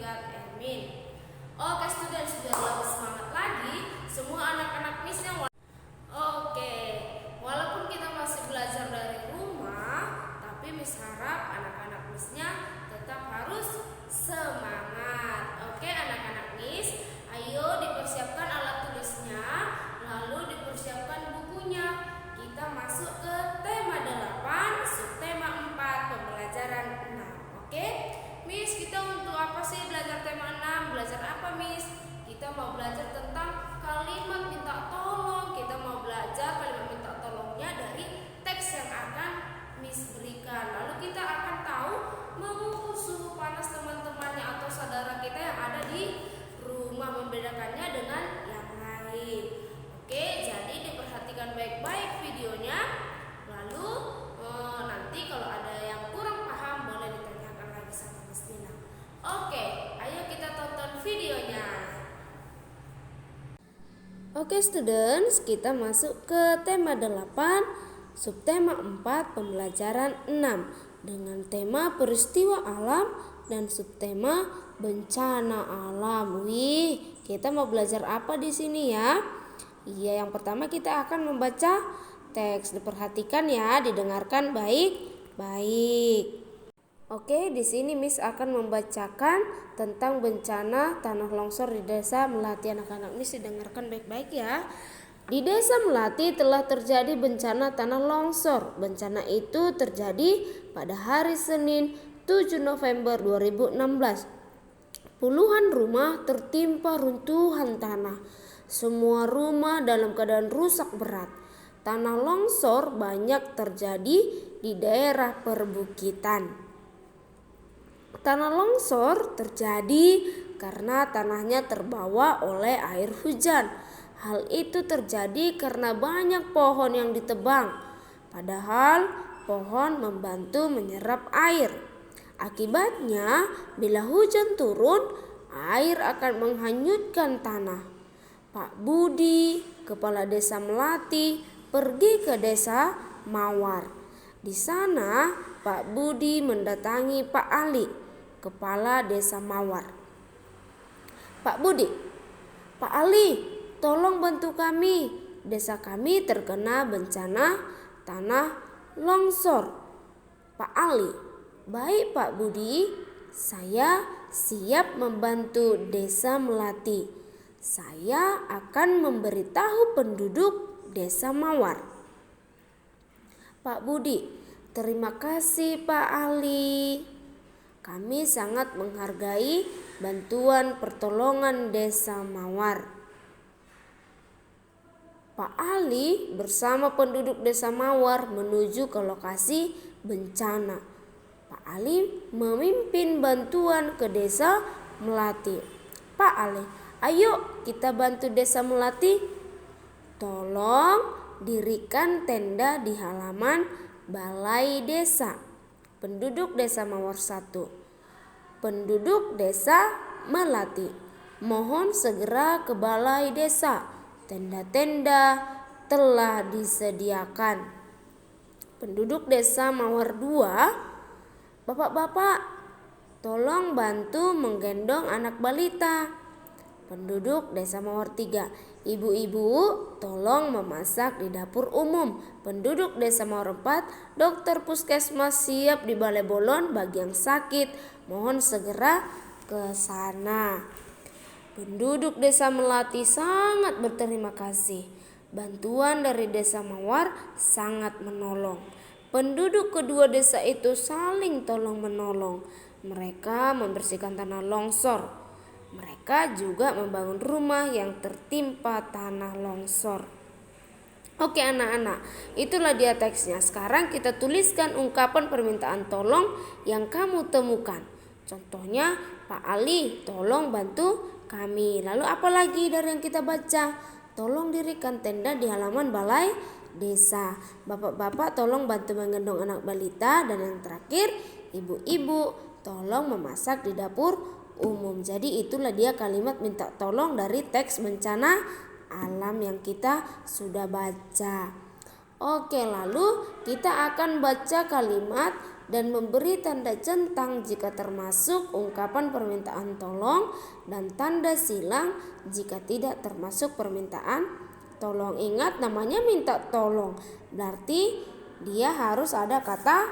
Fiat Emin. Oke student, sudah lebih semangat lagi semua anak-anak Miss yang Oke, walaupun kita masih belajar dari rumah, tapi Miss harap anak-anak Missnya tetap harus semangat. Oke anak-anak Miss, ayo dipersiapkan alat tulisnya, lalu dipersiapkan bukunya. Kita masuk ke tema 8, subtema 4, pembelajaran 6. Oke, Miss, kita untuk apa sih belajar tema 6? Belajar apa Miss? Kita mau belajar tentang kalimat minta tolong. Kita mau belajar kalimat minta tolongnya dari teks yang akan Miss berikan. Lalu kita akan tahu mengukur suhu panas teman-temannya atau saudara kita yang ada di rumah, membedakannya dengan yang lain. Oke, jadi diperhatikan baik-baik videonya. Lalu nanti kalau ada yang kurang paham boleh ditanyakan lagi sama Miss Nina. Oke, ayo kita tonton videonya. Oke students, kita masuk ke tema 8, subtema 4, pembelajaran 6 dengan tema peristiwa alam dan subtema bencana alam. Wih, kita mau belajar apa di sini ya? Iya, yang pertama kita akan membaca teks. Diperhatikan ya, didengarkan baik-baik. Oke, di sini Miss akan membacakan tentang bencana tanah longsor di Desa Melati. Anak-anak Miss didengarkan baik-baik ya. Di Desa Melati telah terjadi bencana tanah longsor. Bencana itu terjadi pada hari Senin 7 November 2016. Puluhan rumah tertimpa runtuhan tanah. Semua rumah dalam keadaan rusak berat. Tanah longsor banyak terjadi di daerah perbukitan. Tanah longsor terjadi karena tanahnya terbawa oleh air hujan. Hal itu terjadi karena banyak pohon yang ditebang, padahal pohon membantu menyerap air. Akibatnya, bila hujan turun, air akan menghanyutkan tanah. Pak Budi, kepala Desa Melati, pergi ke Desa Mawar. Di sana, Pak Budi mendatangi Pak Ali, kepala Desa Mawar. Pak Budi, Pak Ali, tolong bantu kami. Desa kami terkena bencana tanah longsor. Pak Ali, baik Pak Budi, saya siap membantu Desa Melati. Saya akan memberitahu penduduk Desa Mawar. Pak Budi, terima kasih Pak Ali. Kami sangat menghargai bantuan pertolongan Desa Mawar. Pak Ali bersama penduduk Desa Mawar menuju ke lokasi bencana. Pak Ali memimpin bantuan ke Desa Melati. Pak Ali, ayo kita bantu Desa Melati. Tolong dirikan tenda di halaman balai desa. Penduduk Desa Mawar 1. Penduduk Desa Melati, mohon segera ke balai desa. Tenda-tenda telah disediakan. Penduduk Desa Mawar 2. Bapak-bapak, tolong bantu menggendong anak balita. Penduduk Desa Mawar 3. Ibu-ibu, tolong memasak di dapur umum. Penduduk Desa Mawar 4. Dokter puskesmas siap di balai bolon bagi yang sakit. Mohon segera ke sana. Penduduk Desa Melati sangat berterima kasih. Bantuan dari Desa Mawar sangat menolong. Penduduk kedua desa itu saling tolong menolong. Mereka membersihkan tanah longsor. Mereka juga membangun rumah yang tertimpa tanah longsor. Oke anak-anak, itulah dia teksnya. Sekarang kita tuliskan ungkapan permintaan tolong yang kamu temukan. Contohnya, Pak Ali, tolong bantu kami. Lalu apa lagi dari yang kita baca? Tolong dirikan tenda di halaman balai desa. Bapak-bapak tolong bantu menggendong anak balita. Dan yang terakhir, ibu-ibu tolong memasak di dapur umum. Jadi itulah dia kalimat minta tolong dari teks bencana alam yang kita sudah baca. Oke, lalu kita akan baca kalimat dan memberi tanda centang jika termasuk ungkapan permintaan tolong dan tanda silang jika tidak termasuk permintaan tolong. Ingat, namanya minta tolong, berarti dia harus ada kata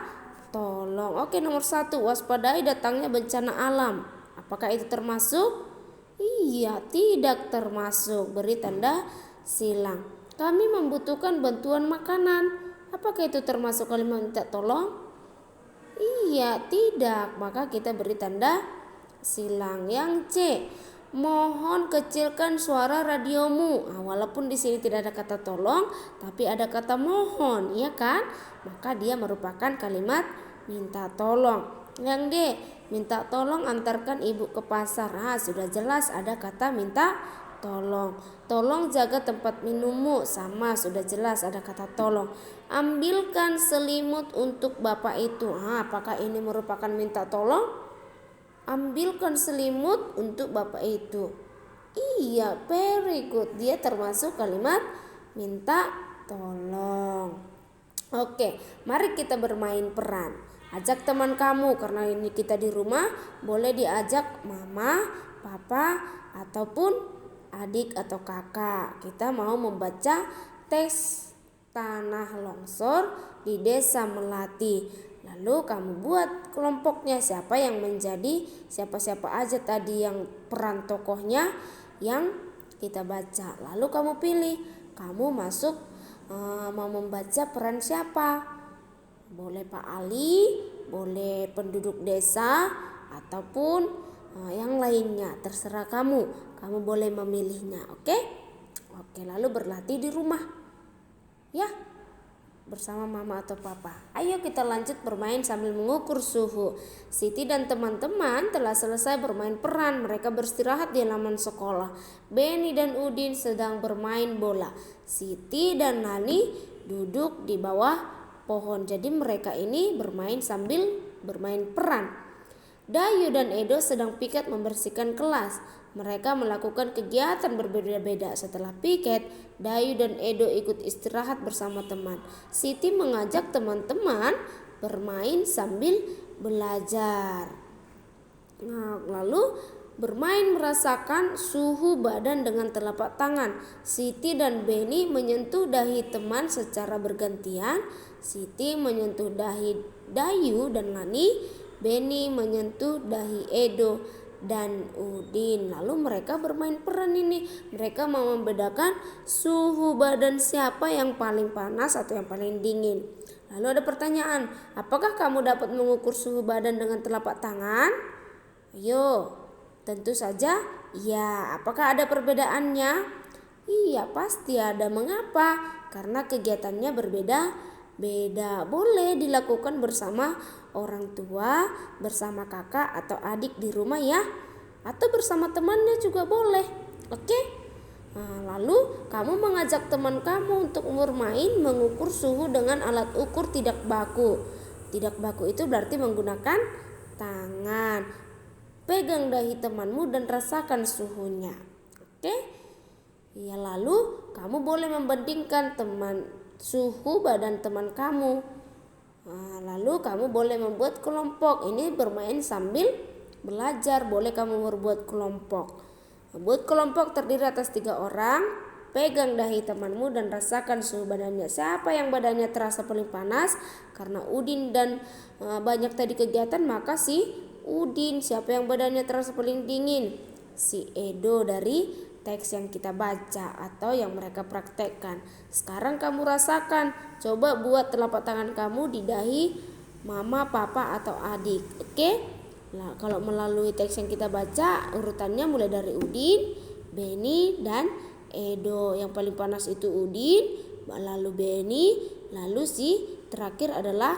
tolong. Oke, nomor 1, waspadai datangnya bencana alam. Apakah itu termasuk? Iya, tidak termasuk. Beri tanda silang. Kami membutuhkan bantuan makanan. Apakah itu termasuk kalimat minta tolong? Iya, tidak. Maka kita beri tanda silang. Yang C, mohon kecilkan suara radiomu. Walaupun di sini tidak ada kata tolong, tapi ada kata mohon, ya kan? Maka dia merupakan kalimat minta tolong. Yang D, minta tolong antarkan ibu ke pasar. Sudah jelas ada kata minta tolong. Tolong jaga tempat minummu, sama, sudah jelas ada kata tolong. Ambilkan selimut untuk bapak itu. Apakah ini merupakan minta tolong? Ambilkan selimut untuk bapak itu. Iya, very good. Dia termasuk kalimat minta tolong. Oke, mari kita bermain peran. Ajak teman kamu, karena ini kita di rumah, boleh diajak mama, papa, ataupun adik atau kakak. Kita mau membaca teks tanah longsor di Desa Melati. Lalu kamu buat kelompoknya, siapa siapa aja tadi yang peran tokohnya yang kita baca. Lalu kamu pilih, kamu masuk mau membaca peran siapa. Boleh Pak Ali, boleh penduduk desa, ataupun yang lainnya, terserah kamu. Kamu boleh memilihnya, oke? Oke, lalu berlatih di rumah, ya, bersama mama atau papa. Ayo kita lanjut bermain sambil mengukur suhu. Siti dan teman-teman telah selesai bermain peran. Mereka beristirahat di halaman sekolah. Benny dan Udin sedang bermain bola. Siti dan Nani duduk di bawah pohon. Jadi mereka ini bermain sambil bermain peran. Dayu dan Edo sedang piket membersihkan kelas. Mereka melakukan kegiatan berbeda-beda. Setelah piket, Dayu dan Edo ikut istirahat bersama teman. Siti mengajak teman-teman bermain sambil belajar. Lalu bermain merasakan suhu badan dengan telapak tangan. Siti dan Benny menyentuh dahi teman secara bergantian. Siti menyentuh dahi Dayu dan Nani. Benny menyentuh dahi Edo dan Udin. Lalu mereka bermain peran ini. Mereka mau membedakan suhu badan siapa yang paling panas atau yang paling dingin. Lalu ada pertanyaan, apakah kamu dapat mengukur suhu badan dengan telapak tangan? Ayo, tentu saja ya. Apakah ada perbedaannya? Iya, pasti ada. Mengapa? Karena kegiatannya berbeda-beda. Boleh dilakukan bersama orang tua, bersama kakak atau adik di rumah ya, atau bersama temannya juga boleh. Oke? Lalu kamu mengajak teman kamu untuk bermain mengukur suhu dengan alat ukur tidak baku. Tidak baku itu berarti menggunakan tangan. Pegang dahi temanmu dan rasakan suhunya. Oke? Ya, lalu kamu boleh membandingkan suhu badan teman kamu. Lalu kamu boleh membuat kelompok. Ini bermain sambil belajar. Boleh kamu membuat kelompok. Buat kelompok terdiri atas 3 orang. Pegang dahi temanmu dan rasakan suhu badannya. Siapa yang badannya terasa paling panas? Karena Udin dan banyak tadi kegiatan, maka si Udin. Siapa yang badannya terasa paling dingin? Si Edo dari teks yang kita baca atau yang mereka praktekkan. Sekarang kamu rasakan. Coba buat telapak tangan kamu di dahi mama, papa, atau adik. Oke? Nah, kalau melalui teks yang kita baca, urutannya mulai dari Udin, Benny, dan Edo. Yang paling panas itu Udin, lalu Benny, lalu si terakhir adalah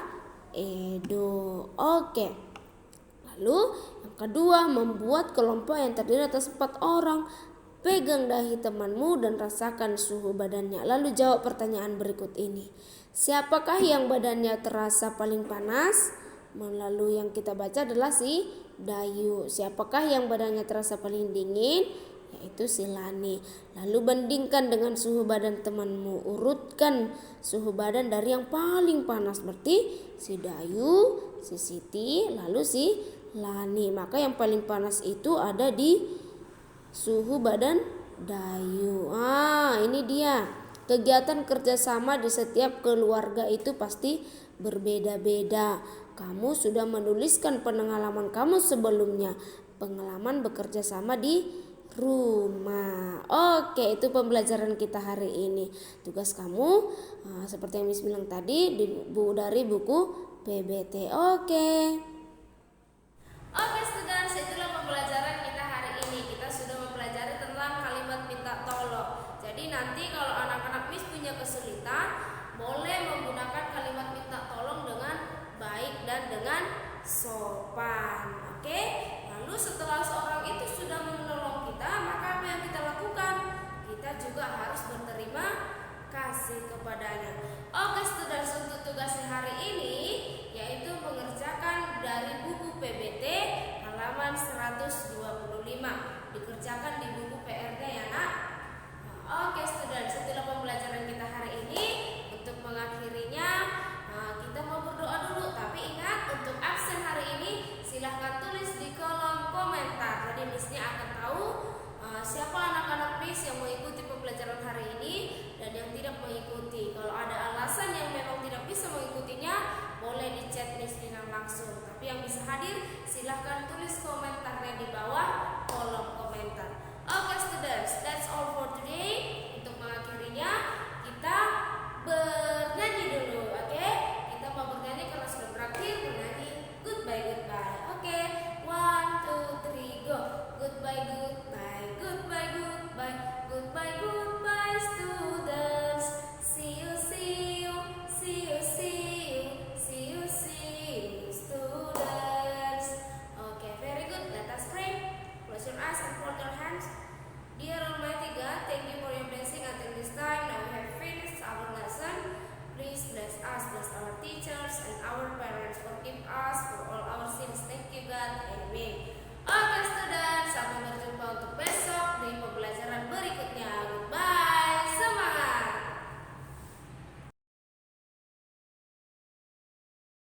Edo. Oke. Lalu yang kedua, membuat kelompok yang terdiri atas 4 orang. Pegang dahi temanmu dan rasakan suhu badannya. Lalu jawab pertanyaan berikut ini. Siapakah yang badannya terasa paling panas? Melalui yang kita baca adalah si Dayu. Siapakah yang badannya terasa paling dingin? yaitu si Lani. Lalu bandingkan dengan suhu badan temanmu. Urutkan suhu badan dari yang paling panas, seperti si Dayu, si Siti, lalu si Lani. Maka yang paling panas itu ada di suhu badan Dayu. Ini dia. Kegiatan kerjasama di setiap keluarga itu pasti berbeda-beda. Kamu sudah menuliskan pengalaman kamu sebelumnya. Pengalaman bekerja sama di rumah. Oke, itu pembelajaran kita hari ini. Tugas kamu seperti yang Miss bilang tadi dari buku PBT. Oke, students, itulah pembelajaran kita hari ini. Kita sudah mempelajari tentang kalimat minta tolong. Jadi nanti kalau anak-anak Miss punya kesulitan, boleh menggunakan kalimat minta tolong dengan baik dan dengan sopan. Oke? Lalu setelah seorang itu sudah menolong kita, maka apa yang kita lakukan? Kita juga harus berterima kasih kepadanya. Oke, students, untuk tugasnya hari ini yaitu mengerjakan dari buku PBT halaman 125. Dikerjakan di buku PR-nya ya, Nak. Oke, students, setelah pembelajaran kita hari ini,